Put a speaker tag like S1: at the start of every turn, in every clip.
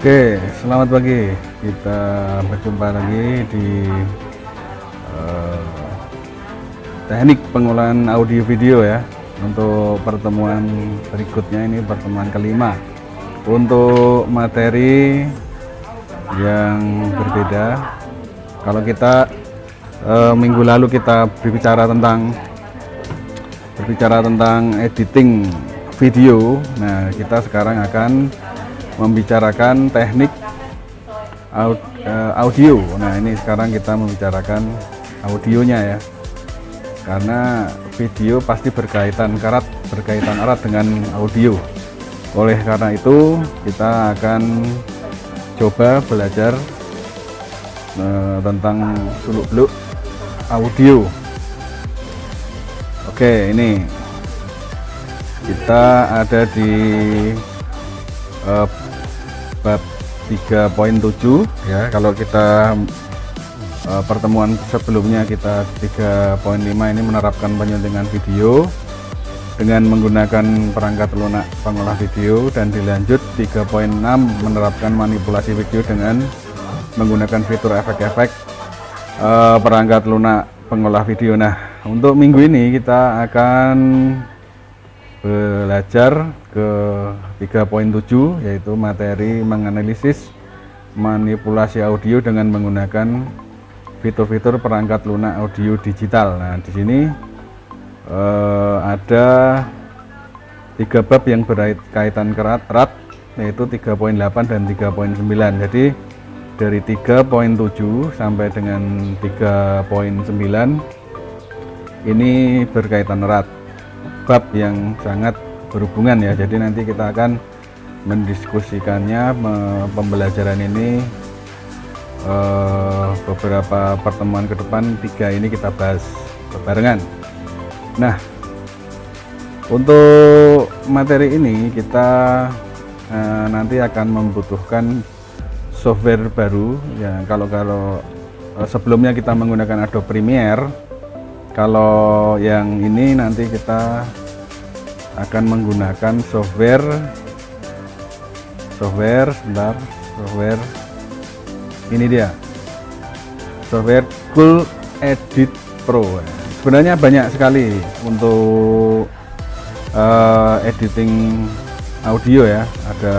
S1: Oke, selamat pagi. Kita berjumpa lagi di eh, teknik pengolahan audio video ya. Untuk pertemuan berikutnya, ini pertemuan kelima. Untuk materi yang berbeda, kalau kita minggu lalu kita berbicara tentang editing video. Nah, kita sekarang akan membicarakan teknik audio. Nah, ini sekarang kita membicarakan audionya ya, karena video pasti berkaitan erat dengan audio. Oleh karena itu kita akan coba belajar tentang seluk-beluk audio. Oke, ini kita ada di bab 3.7 ya. Kalau kita pertemuan sebelumnya kita 3.5 ini menerapkan penyuntingan video dengan menggunakan perangkat lunak pengolah video, dan dilanjut 3.6 menerapkan manipulasi video dengan menggunakan fitur efek-efek perangkat lunak pengolah video. Nah, untuk minggu ini kita akan belajar ke 3.7, yaitu materi menganalisis manipulasi audio dengan menggunakan fitur-fitur perangkat lunak audio digital. Nah, di sini ada 3 bab yang berkaitan erat, yaitu 3.8 dan 3.9. Jadi dari 3.7 sampai dengan 3.9 ini berkaitan erat, bab yang sangat berhubungan ya. Jadi nanti kita akan mendiskusikannya, pembelajaran ini beberapa pertemuan ke depan. 3 ini kita bahas berbarengan. Nah, untuk materi ini kita nanti akan membutuhkan software baru ya. Kalau sebelumnya kita menggunakan Adobe Premiere, kalau yang ini nanti kita akan menggunakan software ini dia, software Cool Edit Pro. Sebenarnya banyak sekali untuk editing audio ya. Ada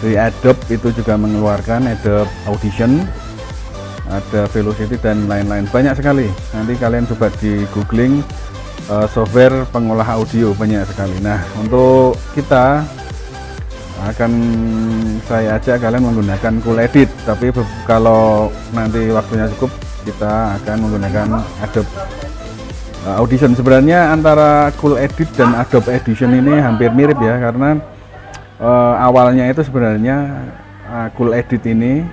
S1: dari Adobe, itu juga mengeluarkan Adobe Audition, ada Velocity dan lain-lain, banyak sekali. Nanti kalian coba di googling software pengolah audio, banyak sekali. Nah, untuk kita saya ajak kalian menggunakan Cool Edit, tapi kalau nanti waktunya cukup kita akan menggunakan Adobe Audition. Sebenarnya antara Cool Edit dan Adobe Audition ini hampir mirip ya, karena awalnya itu sebenarnya Cool Edit ini,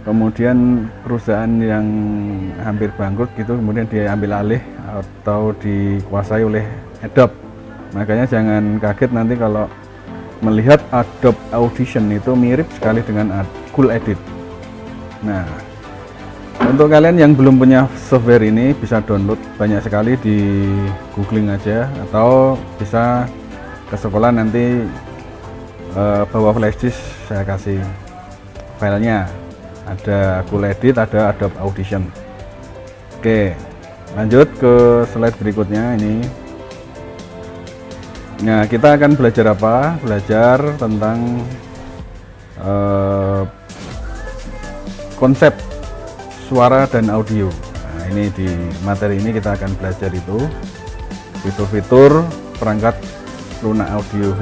S1: kemudian perusahaan yang hampir bangkrut gitu, kemudian dia ambil alih atau dikuasai oleh Adobe. Makanya jangan kaget nanti kalau melihat Adobe Audition itu mirip sekali dengan Cool Edit. Nah, untuk kalian yang belum punya software ini, bisa download banyak sekali, di googling aja, atau bisa ke sekolah nanti bawa flash disk, saya kasih filenya. Ada Cool Edit, ada Adobe Audition. Oke, lanjut ke slide berikutnya ini. Nah, kita akan belajar apa? Belajar tentang konsep suara dan audio. Nah, ini di materi ini kita akan belajar itu fitur-fitur perangkat lunak audio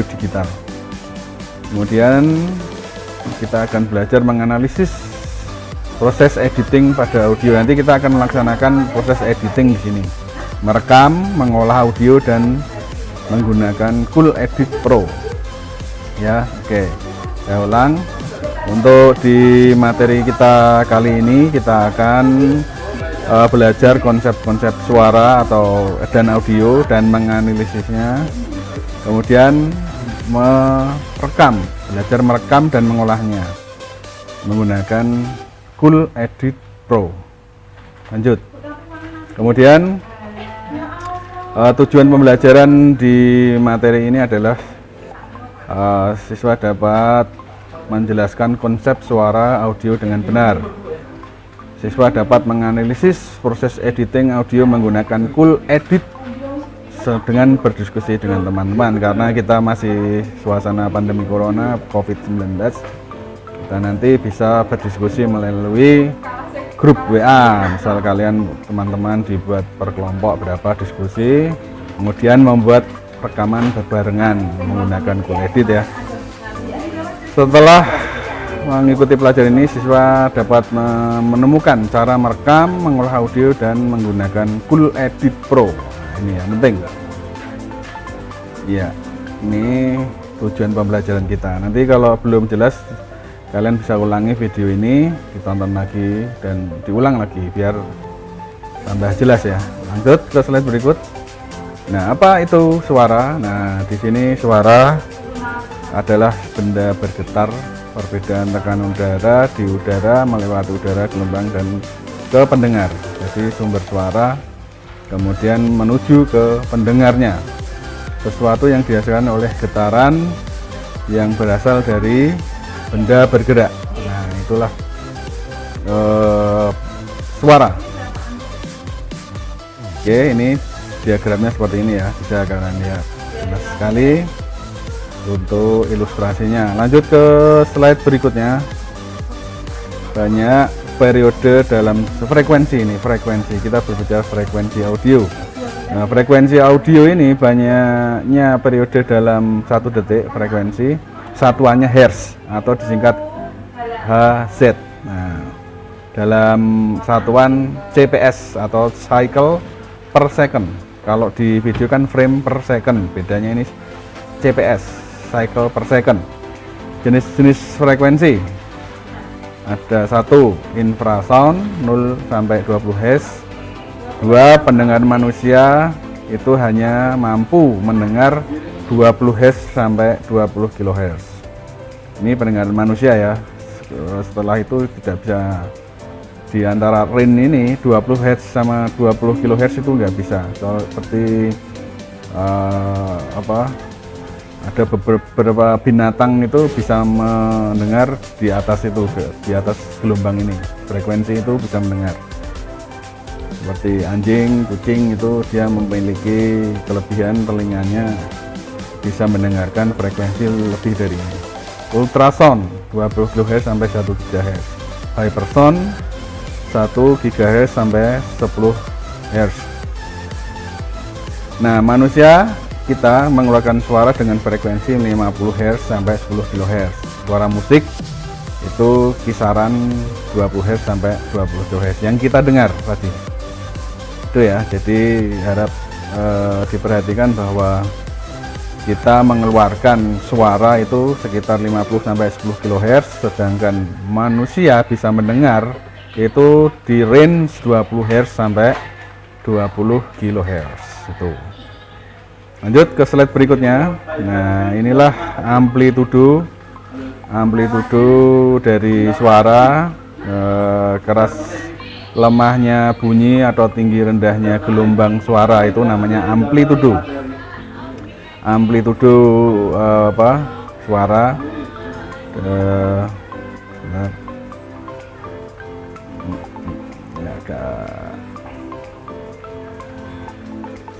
S1: digital. Kemudian kita akan belajar menganalisis proses editing pada audio. Nanti kita akan melaksanakan proses editing di sini, merekam, mengolah audio dan menggunakan Cool Edit Pro. Ya, oke. Saya ulang. Untuk di materi kita kali ini kita akan belajar konsep-konsep suara dan audio dan menganalisisnya. Kemudian belajar merekam dan mengolahnya menggunakan Cool Edit Pro. Lanjut. Kemudian tujuan pembelajaran di materi ini adalah siswa dapat menjelaskan konsep suara audio dengan benar. Siswa dapat menganalisis proses editing audio menggunakan Cool Edit dengan berdiskusi dengan teman-teman, karena kita masih suasana pandemi corona COVID-19. Kita nanti bisa berdiskusi melalui grup WA. Misal kalian teman-teman dibuat per kelompok berapa diskusi, kemudian membuat rekaman berbarengan menggunakan Cool Edit ya. Setelah mengikuti pelajaran ini, siswa dapat menemukan cara merekam, mengolah audio dan menggunakan Cool Edit Pro. Ini yang penting ya, ini tujuan pembelajaran kita. Nanti kalau belum jelas, kalian bisa ulangi video ini, ditonton lagi dan diulang lagi biar tambah jelas ya. Lanjut ke slide berikut. Nah, apa itu suara? Nah, di sini suara adalah benda bergetar, perbedaan tekanan udara di udara melewati udara, gelombang dan ke pendengar. Jadi sumber suara kemudian menuju ke pendengarnya, sesuatu yang dihasilkan oleh getaran yang berasal dari benda bergerak. Nah, itulah suara. Oke, ini diagramnya seperti ini ya, bisa kalian lihat jelas sekali untuk ilustrasinya. Lanjut ke slide berikutnya. Banyak periode dalam frekuensi, ini frekuensi, kita berbicara frekuensi audio. Nah, frekuensi audio ini banyaknya periode dalam 1 detik. Frekuensi satuannya hertz atau disingkat Hz. Nah, dalam satuan CPS atau cycle per second. Kalau di video kan frame per second, bedanya ini CPS, cycle per second. Jenis-jenis frekuensi ada 1 infrasound 0 sampai 20 Hz. 2 pendengar manusia itu hanya mampu mendengar 20 Hz sampai 20 kHz. Ini pendengar manusia ya. Setelah itu tidak bisa, di antara range ini 20 Hz sama 20 kHz itu nggak bisa. Seperti ada beberapa binatang itu bisa mendengar di atas itu, di atas gelombang ini, frekuensi itu bisa mendengar. Seperti anjing, kucing itu dia memiliki kelebihan telinganya bisa mendengarkan frekuensi lebih dari ini. Ultrasound 20 kHz sampai 1 GHz. Hypersound 1 GHz sampai 10 Hz. Nah, manusia kita mengeluarkan suara dengan frekuensi 50 Hz sampai 10 kHz. Suara musik itu kisaran 20 Hz sampai 20 kHz yang kita dengar tadi. Itu ya, jadi harap diperhatikan bahwa kita mengeluarkan suara itu sekitar 50 sampai 10 kHz, sedangkan manusia bisa mendengar itu di range 20 Hz sampai 20 kHz itu. Lanjut ke slide berikutnya. Nah, inilah amplitudo dari suara, keras lemahnya bunyi atau tinggi rendahnya gelombang suara itu namanya amplitudo. Amplitudo suara.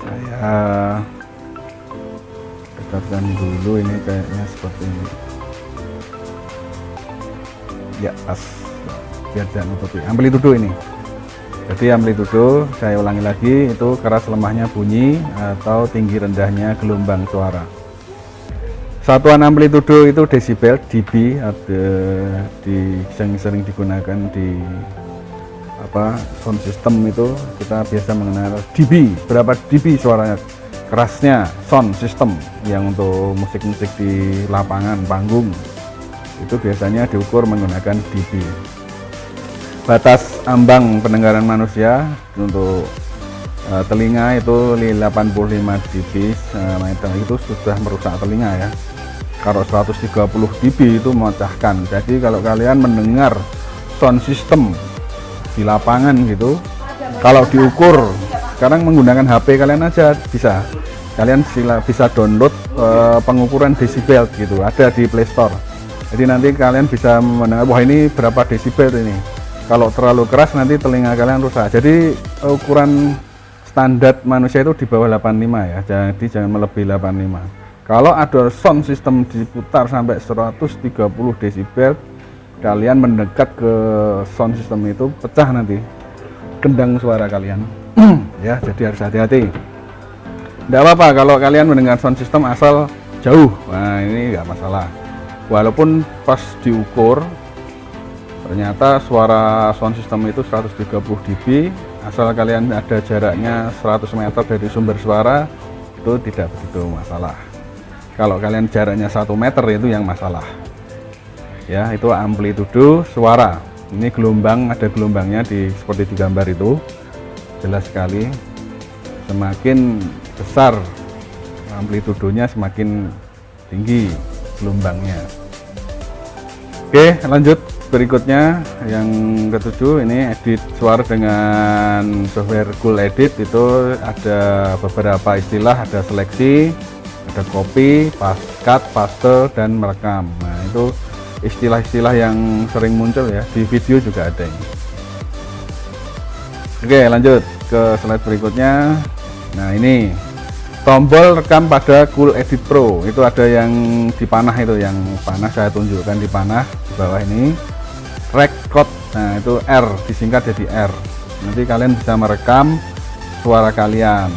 S1: Saya dekatkan dulu, ini kayaknya seperti ini ya, pas biar jangan nutupi amplitudo ini. Jadi amplitudo, saya ulangi lagi, itu keras lemahnya bunyi atau tinggi rendahnya gelombang suara. Satuan amplitudo itu desibel, dB, ada sering digunakan di sound system itu kita biasa mengenal dB, berapa dB suaranya, kerasnya sound system yang untuk musik-musik di lapangan panggung itu biasanya diukur menggunakan dB. Batas ambang pendengaran manusia untuk telinga itu 85 dB, itu sudah merusak telinga ya. Kalau 130 dB itu memecahkan. Jadi kalau kalian mendengar sound system di lapangan gitu, kalau diukur sekarang menggunakan HP kalian aja bisa, kalian bisa download pengukuran desibel gitu, ada di Play Store. Jadi nanti kalian bisa mendengar, wah ini berapa desibel ini. Kalau terlalu keras nanti telinga kalian rusak. Jadi ukuran standar manusia itu di bawah 85 ya, jadi jangan melebihi 85. Kalau ada sound system diputar sampai 130 desibel, kalian mendekat ke sound system itu pecah nanti gendang suara kalian. Ya, jadi harus hati-hati. Tidak apa-apa kalau kalian mendengar sound system asal jauh, nah ini nggak masalah. Walaupun pas diukur ternyata suara sound system itu 130 dB, asal kalian ada jaraknya 100 meter dari sumber suara, itu tidak begitu masalah. Kalau kalian jaraknya 1 meter itu yang masalah. Ya, itu amplitudo suara. Ini gelombang, ada gelombangnya seperti di gambar itu. Jelas sekali. Semakin besar amplitudonya semakin tinggi gelombangnya. Oke, lanjut berikutnya yang ketujuh, ini edit suara dengan software Cool Edit. Itu ada beberapa istilah, ada seleksi, ada copy, cut, paste, dan merekam. Nah, itu istilah-istilah yang sering muncul ya, di video juga ada ini. Oke, lanjut ke slide berikutnya. Nah, ini tombol rekam pada Cool Edit Pro. Itu ada yang di panah, itu yang panah saya tunjukkan di panah di bawah ini. Record, nah itu R, disingkat jadi R. Nanti kalian bisa merekam suara kalian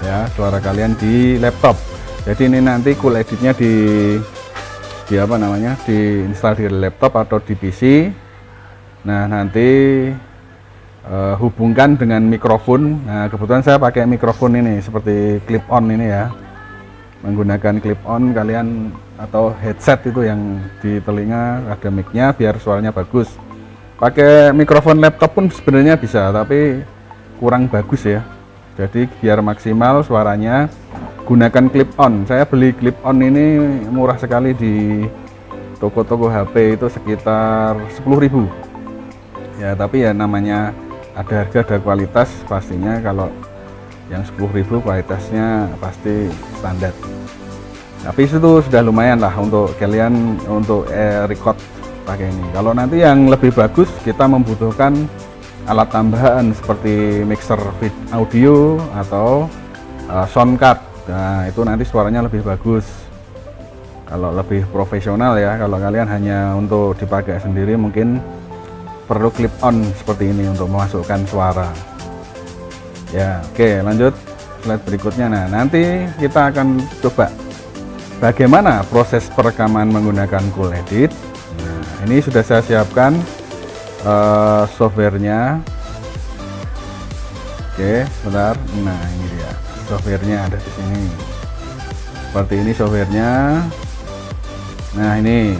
S1: ya, suara kalian di laptop. Jadi ini nanti Cool Editnya di apa namanya, diinstal di laptop atau di PC. Nah, nanti hubungkan dengan mikrofon. Nah, kebetulan saya pakai mikrofon ini seperti clip on ini ya, menggunakan clip on kalian atau headset itu yang di telinga ada mic-nya biar suaranya bagus. Pakai mikrofon laptop pun sebenarnya bisa, tapi kurang bagus ya. Jadi biar maksimal suaranya, gunakan clip on. Saya beli clip on ini murah sekali di toko-toko HP, itu sekitar 10.000 ya, tapi ya namanya ada harga ada kualitas, pastinya kalau yang 10.000 kualitasnya pasti standar. Tapi itu sudah lumayan lah untuk kalian untuk record pakai ini. Kalau nanti yang lebih bagus, kita membutuhkan alat tambahan seperti mixer audio atau sound card. Nah, itu nanti suaranya lebih bagus. Kalau lebih profesional ya, kalau kalian hanya untuk dipakai sendiri mungkin perlu clip on seperti ini untuk memasukkan suara ya. Oke, lanjut slide berikutnya. Nah, nanti kita akan coba bagaimana proses perekaman menggunakan Cool Edit. Nah, ini sudah saya siapkan softwarenya. Oke, sebentar. Nah, ini dia softwarenya, ada di sini seperti ini softwarenya. Nah, ini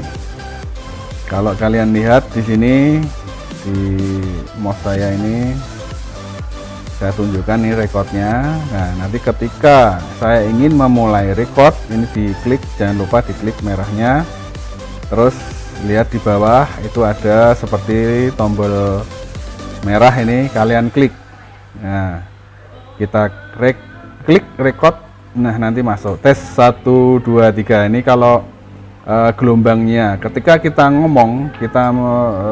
S1: kalau kalian lihat di sini di mouse saya ini, saya tunjukkan nih recordnya. Nah, nanti ketika saya ingin memulai record, ini diklik, jangan lupa diklik merahnya, terus lihat di bawah itu ada seperti tombol merah ini, kalian klik. Nah, kita klik record. Nah, nanti masuk tes 1 2 3. Ini kalau gelombangnya ketika kita ngomong, kita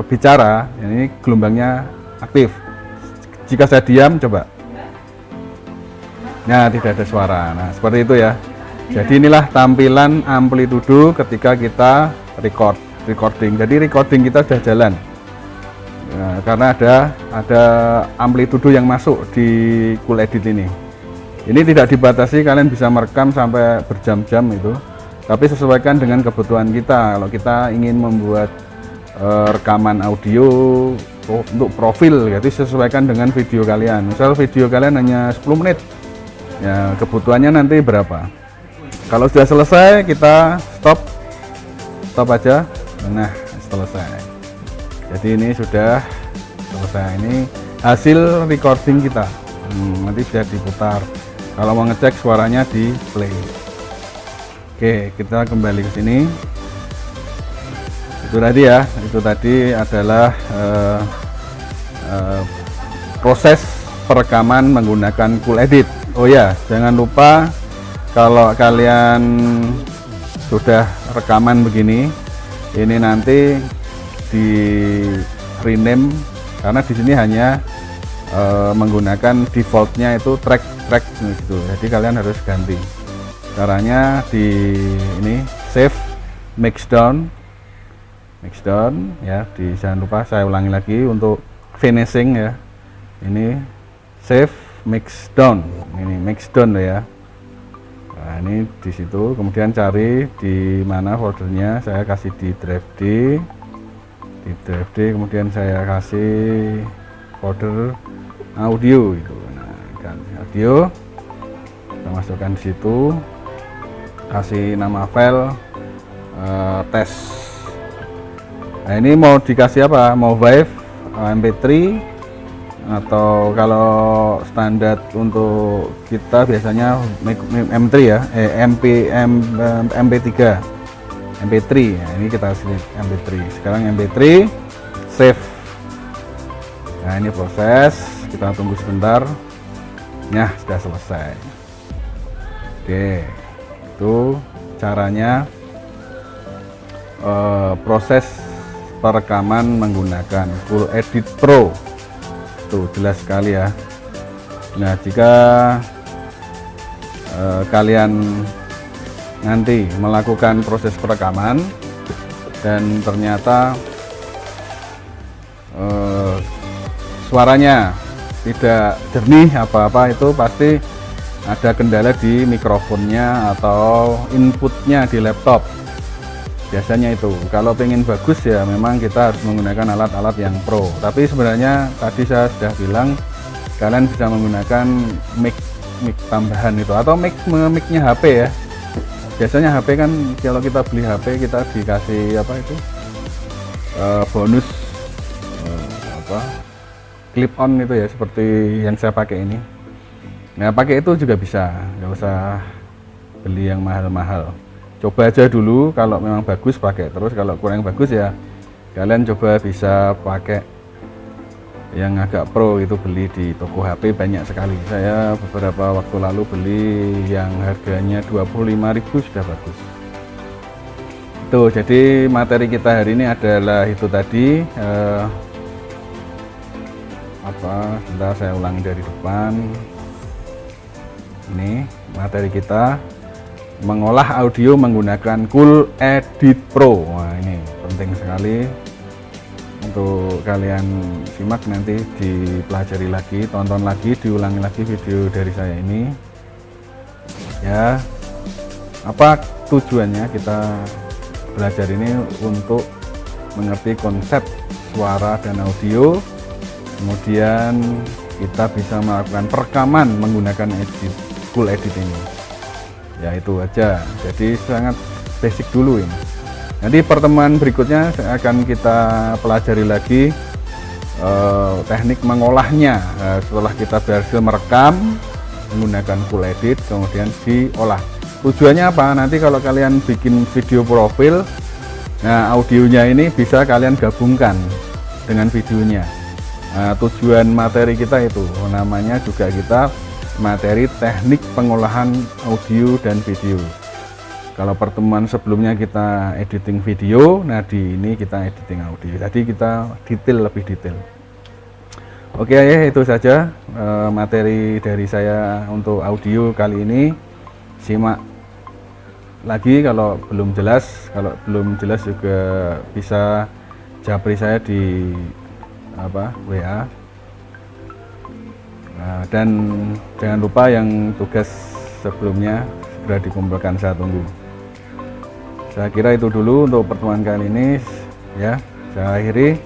S1: bicara, ini gelombangnya aktif. Jika saya diam, coba, nah tidak ada suara. Nah, seperti itu ya. Jadi inilah tampilan amplitudo ketika kita recording. Jadi recording kita sudah jalan. Nah, karena ada amplitudo yang masuk di Cool Edit ini. Ini tidak dibatasi, kalian bisa merekam sampai berjam-jam itu. Tapi sesuaikan dengan kebutuhan kita. Kalau kita ingin membuat rekaman audio untuk profil, jadi sesuaikan dengan video kalian. Misal video kalian hanya 10 menit ya, kebutuhannya nanti berapa. Kalau sudah selesai, kita stop aja. Nah, selesai. Jadi ini sudah selesai. Ini hasil recording kita. Nanti bisa diputar. Kalau mau ngecek suaranya, di play. Oke, kita kembali ke sini. Itu tadi ya, itu tadi adalah proses perekaman menggunakan Cool Edit. Oh ya, jangan lupa kalau kalian sudah rekaman begini, ini nanti di rename karena di sini hanya menggunakan defaultnya itu track gitu, jadi kalian harus ganti. Caranya di ini save mixdown ya, jangan lupa saya ulangi lagi untuk finishing ya, ini save mixdown, ini mixdown ya. Nah ini di situ, kemudian cari di mana foldernya, saya kasih di drive D, kemudian saya kasih folder audio itu. Nah kan audio kita masukkan di situ, kasih nama file tes. Nah ini mau dikasih apa, mau WAV, MP3, atau kalau standar untuk kita biasanya M3 ya, MP3. Nah, ini kita kasih MP3. Sekarang MP3 save. Nah ini proses, kita tunggu sebentar. Nah sudah selesai. Oke, itu caranya proses perekaman menggunakan Cool Edit Pro. Tuh jelas sekali ya. Nah jika kalian nanti melakukan proses perekaman dan ternyata suaranya tidak jernih apa-apa, itu pasti ada kendala di mikrofonnya atau inputnya di laptop. Biasanya itu kalau pengen bagus ya memang kita harus menggunakan alat-alat yang pro, tapi sebenarnya tadi saya sudah bilang kalian bisa menggunakan mic tambahan itu, atau mic-nya HP ya. Biasanya HP kan kalau kita beli HP kita dikasih apa itu bonus clip on itu ya, seperti yang saya pakai ini. Nah pakai itu juga bisa, nggak usah beli yang mahal-mahal. Coba aja dulu, kalau memang bagus pakai terus, kalau kurang bagus ya kalian coba bisa pakai yang agak pro, itu beli di toko HP banyak sekali. Saya beberapa waktu lalu beli yang harganya 25.000 sudah bagus. Tuh, jadi materi kita hari ini adalah itu tadi sebentar saya ulangi dari depan. Ini materi kita mengolah audio menggunakan Cool Edit Pro. Wah ini penting sekali untuk kalian simak, nanti dipelajari lagi, tonton lagi, diulangi lagi video dari saya ini ya. Apa tujuannya kita belajar ini? Untuk mengerti konsep suara dan audio, kemudian kita bisa melakukan perekaman menggunakan Cool Edit ini ya, itu aja. Jadi sangat basic dulu ini. Nanti pertemuan berikutnya akan kita pelajari lagi teknik mengolahnya. Setelah kita berhasil merekam menggunakan Cool Edit, kemudian diolah. Tujuannya apa? Nanti kalau kalian bikin video profil, nah audionya ini bisa kalian gabungkan dengan videonya. Nah, tujuan materi kita itu namanya juga kita materi teknik pengolahan audio dan video. Kalau pertemuan sebelumnya kita editing video, nah di ini kita editing audio. Jadi kita lebih detail. Oke ya, itu saja materi dari saya untuk audio kali ini. Simak lagi kalau belum jelas. Kalau belum jelas juga bisa japri saya di WA. Nah, dan jangan lupa yang tugas sebelumnya sudah dikumpulkan, saya tunggu. Saya kira itu dulu untuk pertemuan kali ini ya. Saya akhiri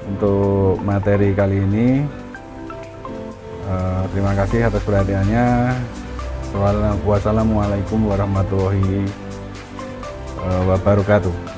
S1: untuk materi kali ini. Terima kasih atas perhatiannya. Wassalamualaikum warahmatullahi wabarakatuh.